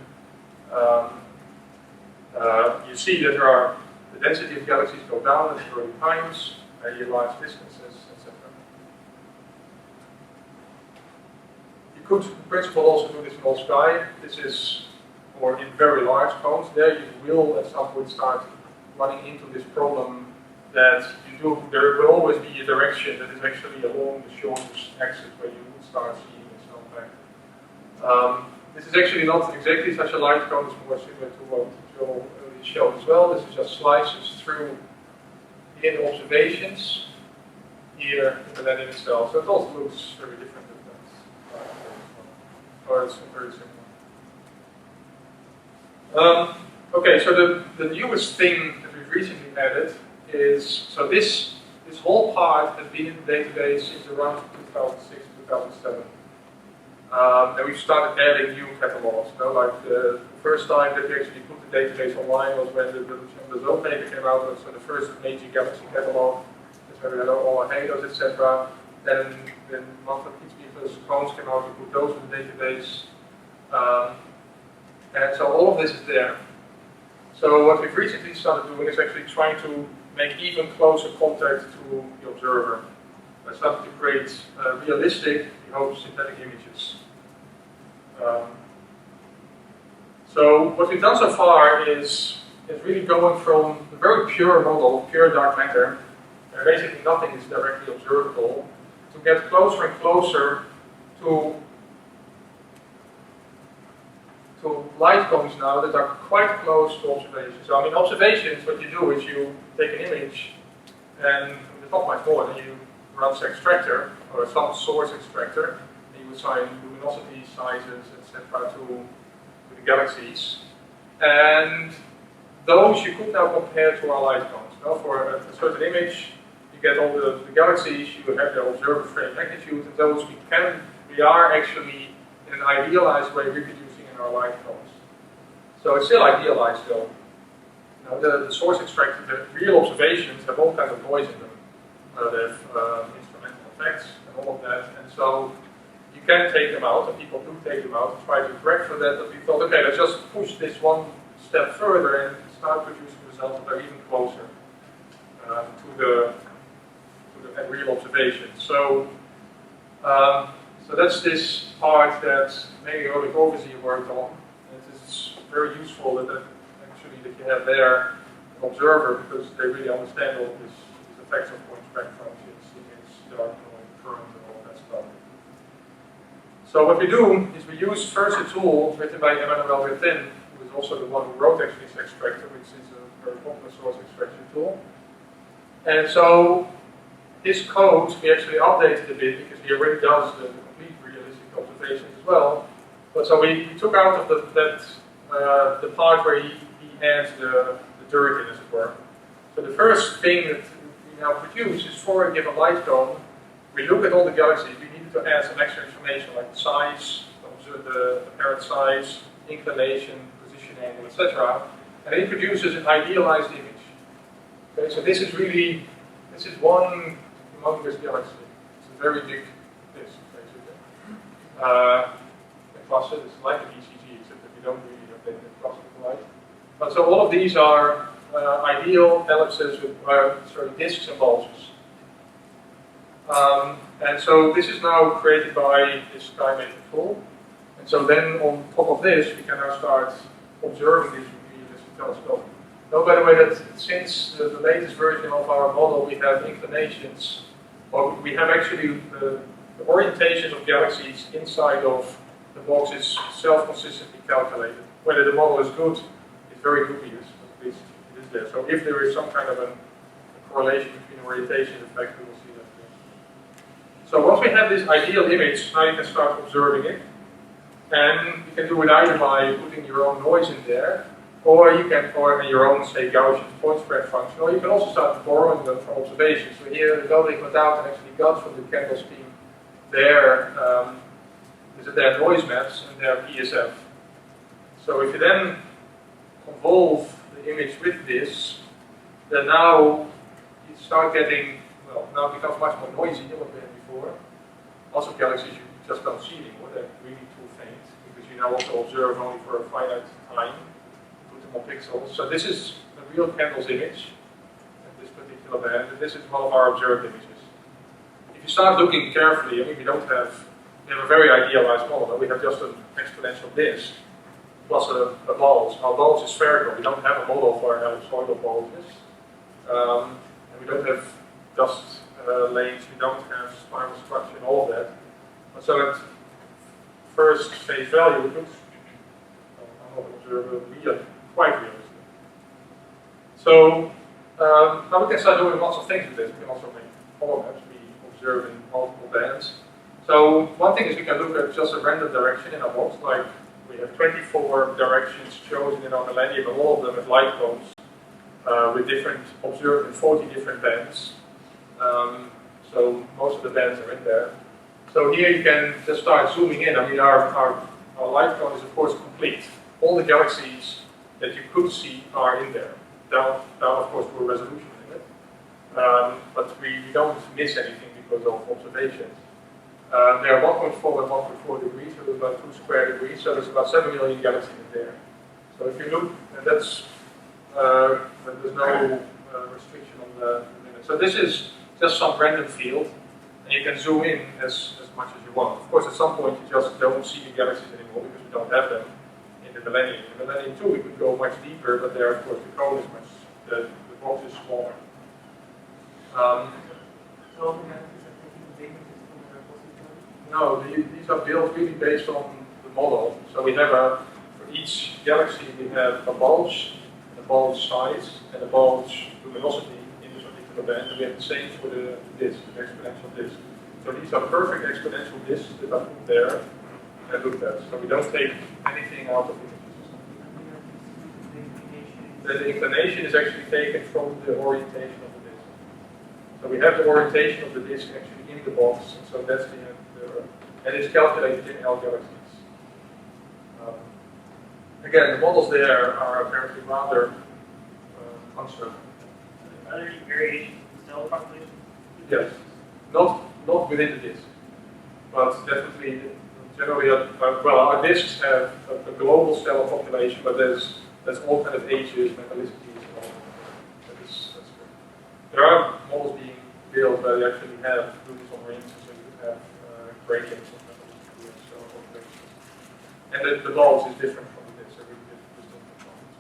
You see that the density of galaxies go down at early times, you large distances, etc. You could, in principle, also do this in all sky. This is, or in very large cones. There you will at some point start running into this problem that there will always be a direction that is actually along the shortest axis where you would start seeing the snowpack. This is actually not exactly such a light cone, it's more similar to what Joel earlier showed as well. This is just slices through the observations here in the Millennium itself. So it also looks very different than that. Or it's very similar. Okay, so the newest thing that we've recently added is, so this whole part has been in the database since around 2006, 2007. And we've started adding new catalogs. Like the first time that we actually put the database online was when the Zone paper came out, so the first major galaxy catalog. That's where we had all our halos, etc. Then Max-Planck-Gesellschaft cones came out, we put those in the database. And so all of this is there. So what we've recently started doing is actually trying to make even closer contact to the observer. I started to create realistic, we hope, synthetic images. So what we've done so far is really going from a very pure model, pure dark matter, where basically nothing is directly observable, to get closer and closer to light cones now that are quite close to observations. So I mean, observations, what you do is you take an image, and it's not much more than you run some extractor, or some source extractor, and you assign luminosity sizes, etc. to the galaxies. And those you could now compare to our light cones. Now for a certain image, you get all the galaxies, you have their observer frame magnitude, and those we are actually in an idealized way reproducing in our light cones. So it's still idealized though. Now the source extractor, the real observations have all kinds of noise in them. They have instrumental effects and all of that, and so you can take them out, and people do take them out and try to correct for that, but we thought, okay, let's just push this one step further and start producing results that are even closer to the real observations. So, so that's this part that maybe early Corbusier worked on. It is very useful that actually that you have there an observer, because they really understand all these effects of point spectrum functions, image, dark noise, current, and all that stuff. So what we do is we use first a tool written by Emmanuel Bertin, who is also the one who wrote actually this extractor, which is a very popular source extraction tool. And so this code we actually updated a bit because he already does the complete realistic observations as well. But so we took out of the part where he adds the dirt in, as it were. So the first thing that we now produce is for a given light cone, we look at all the galaxies. We needed to add some extra information like the size, the apparent size, inclination, position angle, etc. And it produces an idealized image. Okay, so this is one humongous galaxy. It's a very big disk, basically. The cluster is like an ECG, except that we don't really update the cluster with light. But so all of these are ideal ellipses with disks and bulges. And so this is now created by this SkyMaker tool. And so then on top of this, we can now start observing these with the telescope. Note, by the way, that since the latest version of our model, we have inclinations, or we have actually the orientations of galaxies inside of the box is self-consistently calculated. Whether the model is good, it's very good news, at least it is there. So if there is some kind of a correlation between orientation and effect, we will see that here. So once we have this ideal image, now you can start observing it. And you can do it either by putting your own noise in there, or you can, or your own, say, Gaussian point spread function, or you can also start borrowing them from observations. So here, the building went out and actually got from the Kendall scheme their noise maps and their PSF. So if you then convolve the image with this, then now you start getting, well, now it becomes much more noisy than what we had before. Also, galaxies you just don't see anymore, they're really too faint, because you now also observe only for a finite time. Pixels. So this is a real Kendall's image at this particular band, and this is one of our observed images. If you start looking carefully, I mean, we have a very idealized model, but we have just an exponential disk plus a bulge. Our bulge is spherical. We don't have a model for ellipsoidal bulges, and we don't have dust lanes. We don't have spiral structure and all of that. But so at first face value, it looks real. Quite realistic. So now we can start doing lots of things with this. We can also make follow maps. We observe in multiple bands. So one thing is we can look at just a random direction in a box. Like we have 24 directions chosen in our millennium, and all of them have light cones with different observed in 40 different bands. So most of the bands are in there. So here you can just start zooming in. I mean, our light cone is of course complete. All the galaxies that you could see are in there, down of course to a resolution limit. But we don't miss anything because of observations. They are 1.4 and 1.4 degrees, so there's about 2 square degrees, so there's about 7 million galaxies in there. So if you look, and that's, there's no restriction on the limit. So this is just some random field, and you can zoom in as much as you want. Of course, at some point you just don't see the galaxies anymore because we don't have them in in the millennium. In the millennium 2 we could go much deeper, but there of course the code is much, the box is smaller. No, these are built really based on the model. So we have for each galaxy we have a bulge size, and a bulge luminosity in this particular band, and we have the same for the disk, the exponential disk. So these are perfect exponential disks that are put there and looked at. So we don't take anything out of it. The inclination is actually taken from the orientation of the disk. So we have the orientation of the disk actually in the box, and so that's and it's calculated in L galaxies. Again, the models there are apparently rather uncertain. Are there any variations in cell population? Yes, not within the disk, but definitely generally, well, our disks have a global stellar population, but there's all kind of ages, metallicities, and all that. That's good. There are models being built where they actually have rubies on rings, so you could have gradients of metallicity and stellar populations. And the bulge is different from the disk, so really distinct components.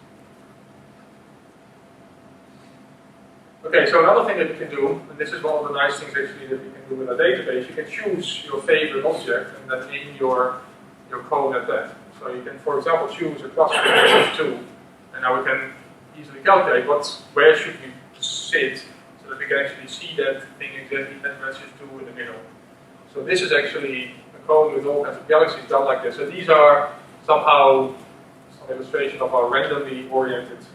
Okay, so another thing that you can do, and this is one of the nice things actually that we can do with a database, you can choose your favorite object and then aim your code at that. So you can, for example, choose a cluster of 2, and now we can easily calculate where should we sit so that we can actually see that thing exactly at redshift 2 in the middle. So this is actually a code with all kinds of galaxies done like this. So these are somehow some illustration of our randomly oriented,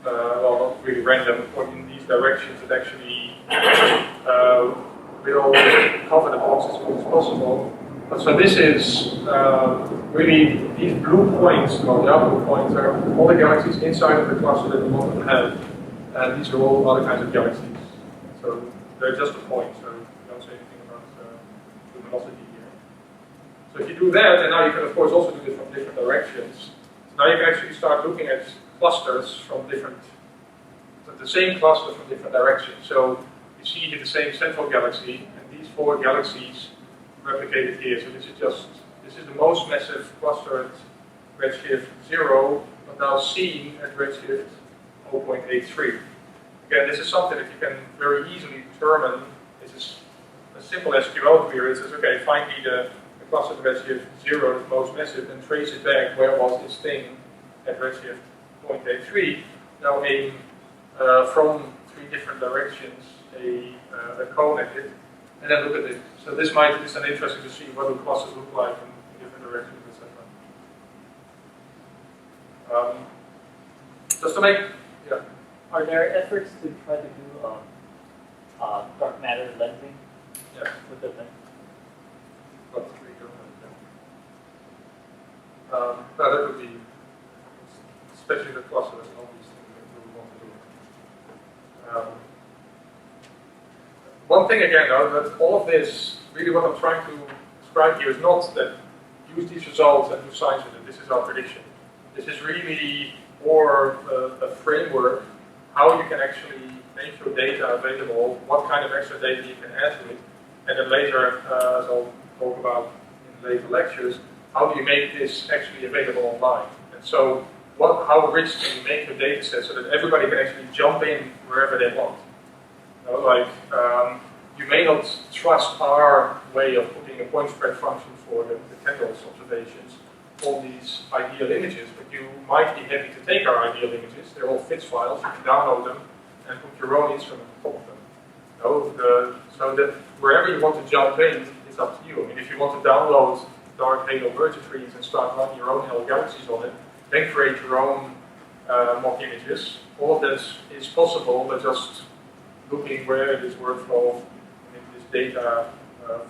well, not really random, or in these directions that actually will cover the box as much as possible. So this is really these blue points, or the output points, are all the galaxies inside of the cluster that we want to have. And these are all other kinds of galaxies. So they're just a point, so we don't say anything about luminosity here. So if you do that, and now you can of course also do it from different directions. So now you can actually start looking at clusters from the same cluster from different directions. So you see here the same central galaxy, and these 4 galaxies replicated here. So this is the most massive cluster at redshift 0, but now seen at redshift 0.83. Again, this is something that you can very easily determine. This is a simple SQL query. It says, okay, find me the cluster at redshift 0, the most massive, and trace it back. Where was this thing at redshift 0.83? Now aim from 3 different directions a cone at it, and then look at it. So this is an interesting to see what do clusters look like in different directions, etc. Just to make, yeah. Are there efforts to try to do dark matter lensing with the lens? But we don't have that. No, that would be, especially the cluster, that's an obvious thing that we want to do. One thing again, though, that all of this, really what I'm trying to describe here is not that use these results and do science with it. This is our prediction. This is really more a framework, how you can actually make your data available, what kind of extra data you can add to it, and then later, as I'll talk about in later lectures, how do you make this actually available online? And so, how rich can you make your data set so that everybody can actually jump in wherever they want? You know, you may not trust our way of putting a point spread function for the Kendall's observations on these ideal images, but you might be happy to take our ideal images. They're all FITS files. You can download them and put your own instrument on top of them. You know, so that wherever you want to jump in, it's up to you. I mean, if you want to download dark halo merger trees and start running your own L galaxies on it, then create your own mock images. All of this is possible, but just looking where this workflow, this data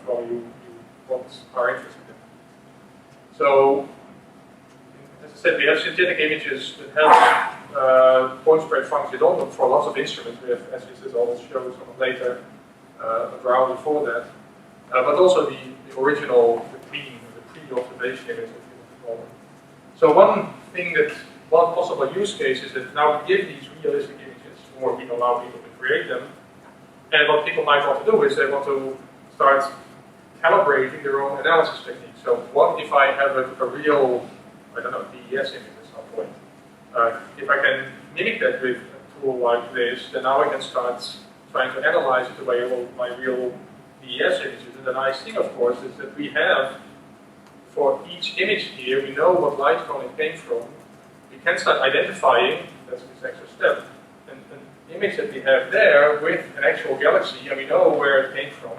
flow you are interested in. So, as I said, we have synthetic images that have point spread functions on them for lots of instruments. We have, as I'll show some later, a browser for that. But also the original, the pre-observation image, if you want to call them. So one possible use case is that now we give these realistic images, or we allow people to create them. And what people might want to do is they want to start calibrating their own analysis techniques. So what if I have a real I don't know, DES image at some point. If I can mimic that with a tool like this, then now I can start trying to analyze it the way all my real DES images. And the nice thing, of course, is that we have, for each image here, we know what light cone it came from. We can start identifying, that's this extra step, an image that we have there with an actual galaxy, and we know where it came from.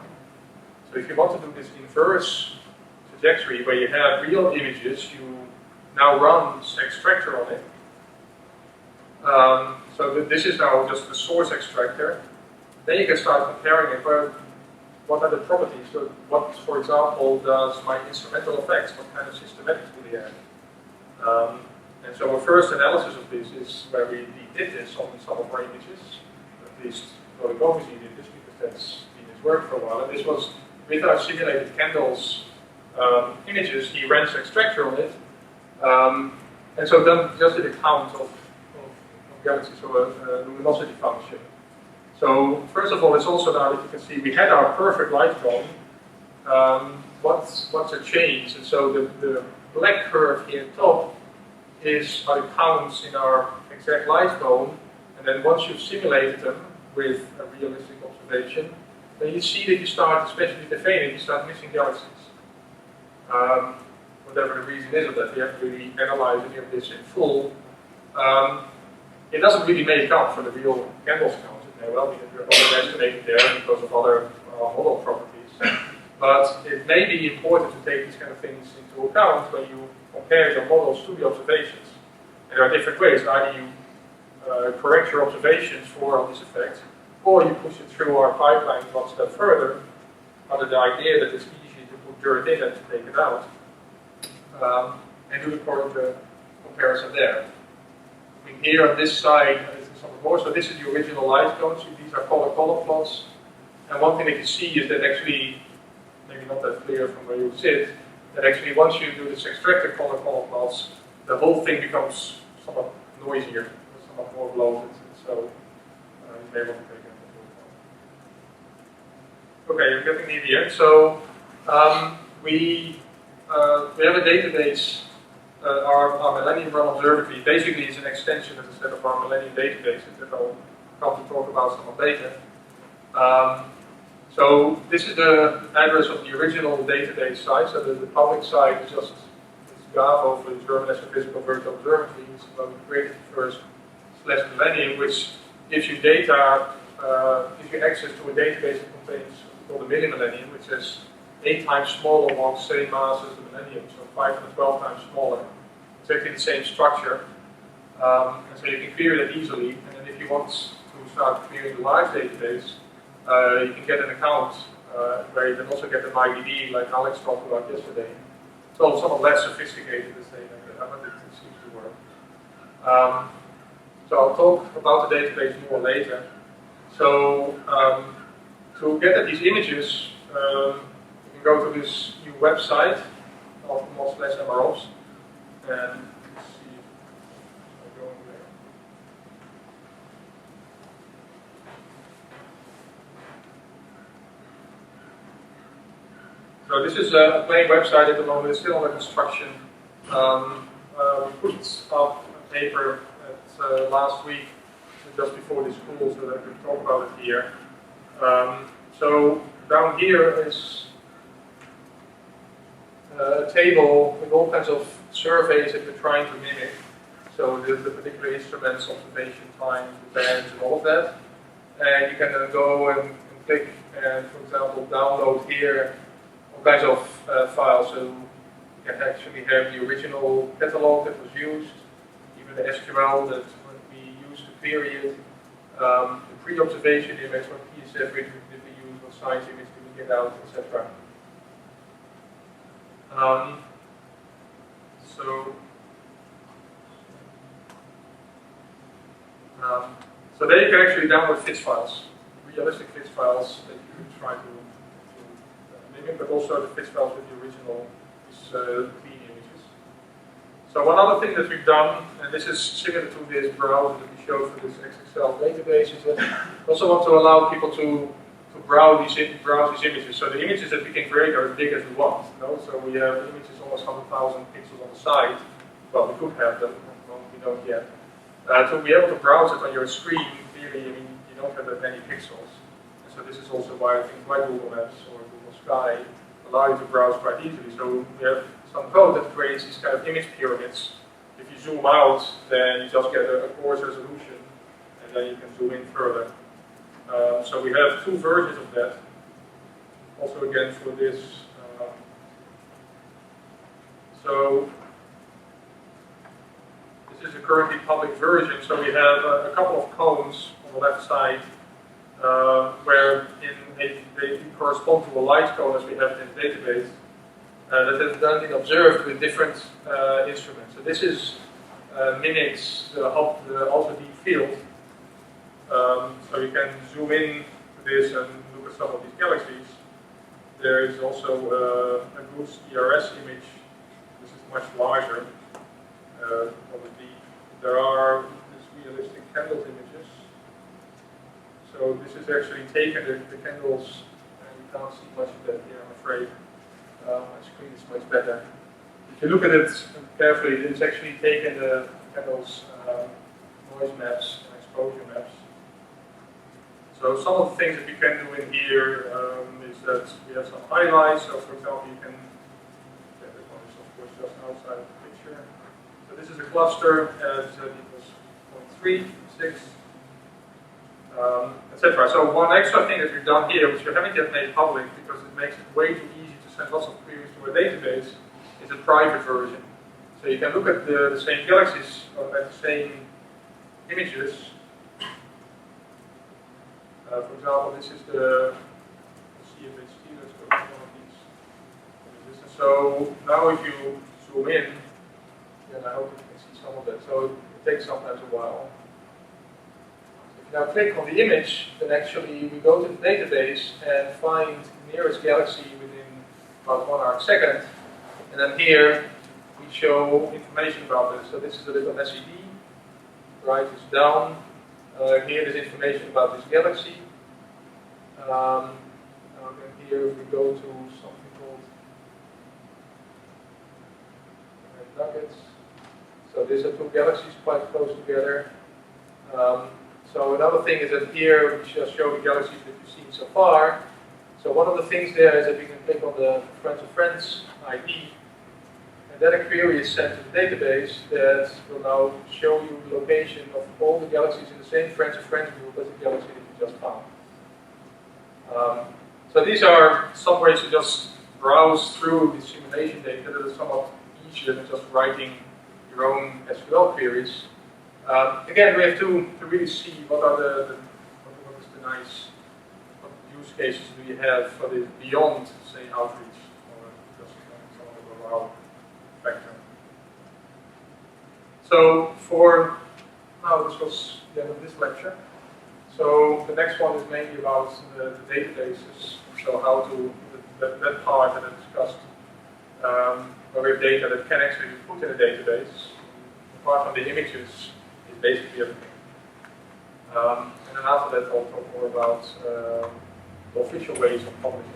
So if you want to do this inverse trajectory where you have real images, you now run extractor on it. So this is now just the source extractor. Then you can start comparing it. Well, what are the properties? So what, for example, does my instrumental effects, what kind of systematics do they have? And so our first analysis of this is where we did this on some of our images. At least Gerard Lemson did this because that's been his work for a while. And this was with our simulated candles images. He ran extractor on it. And so then just did a count of galaxies, so a luminosity function. So first of all, it's also now that you can see we had our perfect light cone. What's a change? And so the black curve here at top are the counts in our exact light cone. And then once you've simulated them with a realistic observation, then you see that you start, especially with the Phoenix, you start missing galaxies. Whatever the reason is of that, we have to really analyze any of this in full. It doesn't really make up for the real candles count. Well, because we're underestimated there because of other model properties. But it may be important to take these kind of things into account when you compare your models to the observations. And there are different ways. Either you correct your observations for all these effects, or you push it through our pipeline one step further, under the idea that it's easy to put dirt in and to take it out, and do the comparison there. I mean, here on this side, so this is the original light cone. So these are color plots. And one thing that you see is that actually, maybe not that clear from where you sit, that actually once you do this extracted color plots, the whole thing becomes somewhat noisier, somewhat more bloated. So you may want to take it into account. Okay, I'm getting near the end. So we have a database. Our Millennium Run Observatory basically is an extension, as I said, of our Millennium databases that I'll come to talk about somewhat later. So this is the address of the original database site. So the public site is just Gavo for the German Astrophysical Virtual Observatory, which is when we created the first /Millennium, which gives you data, gives you access to a database that contains what's called the millimillennium, which is 8 times smaller along the same mass as the millennium, so 5 to 12 times smaller. It's actually the same structure, and so you can query that easily. And then if you want to start querying the large database, you can get an account where you can also get an IDD, like Alex talked about yesterday. It's all somewhat less sophisticated as they have, but it seems to work. So I'll talk about the database more later. So to get at these images, you can go to this new website of MOS/MROps. And let's see if I go in there. So this is a plain website at the moment. It's still under construction. We put up a paper last week, just before this school, so that we can talk about it here. So down here is a table with all kinds of surveys that we're trying to mimic. So the particular instruments, observation time, the bands, and all of that. And you can then go and click and, for example, download here all kinds of files. So you can actually have the original catalog that was used, even the SQL that would be used to query it, the pre-observation image, what PSF did we use, what science image did we get out, etc. So there you can actually download FITS files, realistic FITS files that you can try to mimic, but also the FITS files with the original clean images. So one other thing that we've done, and this is similar to this browser that we showed for this XXL database, is that we also want to allow people to browse these images. So the images that we can create are as big as we want. You know? So we have images almost 100,000 pixels on the side. well, we could have them, well, we don't yet. To be able to browse it on your screen, clearly, I mean, you don't have that many pixels. And so this is also why things like Google Maps or Google Sky allow you to browse quite easily. So we have some code that creates these kind of image pyramids. If you zoom out, then you just get a coarse resolution, and then you can zoom in further. So we have two versions of that. Also, again, for this. So this is a currently public version. So we have a couple of cones on the left side, where they correspond to a light cone as we have in the database. That has then been observed with different instruments. So this is mimics the ultra deep field. So you can zoom in to this and look at some of these galaxies. There is also a good ERS image. This is much larger. Obviously, there are these realistic candles images. So this is actually taken the candles, and you can't see much of that here, I'm afraid. My screen is much better. If you look at it carefully, it's actually taken the candles noise maps and exposure maps. So some of the things that you can do in here is that we have some highlights. So for example, you can, this one is of course just outside of the picture. So this is a cluster at equals 0.3, 6, etc. So one extra thing that we've done here, which we haven't yet made public because it makes it way too easy to send lots of queries to a database, is a private version. So you can look at the same galaxies or at the same images. For example, this is the UC-HiPACC. Let's go to one of these. So now if you zoom in, then I hope you can see some of it. So it takes sometimes a while. If you now click on the image, then actually we go to the database and find the nearest galaxy within about 1 arc-second. And then here we show information about this. So this is a little SED. Right is down. Here there's information about this galaxy. Now then here we go to something called nuggets. So these are two galaxies quite close together. So another thing is that here we just show the galaxies that you've seen so far. So one of the things there is that we can click on the Friends of Friends ID. And then a query is sent to the database that will now show you the location of all the galaxies in the same Friends of Friends group as the galaxy that you just found. So these are some ways to just browse through the simulation data that is somewhat easier than just writing your own SQL queries. Again, we have to really see what is the nice use cases do you have for this beyond, say, outreach or just some of the wow factor. So for now, this was the end of this lecture. So the next one is mainly about the databases. So how to, that part that I discussed, where we have data that can actually be put in a database. Apart from the images, is basically everything. And then after that, I'll talk more about the official ways of publishing.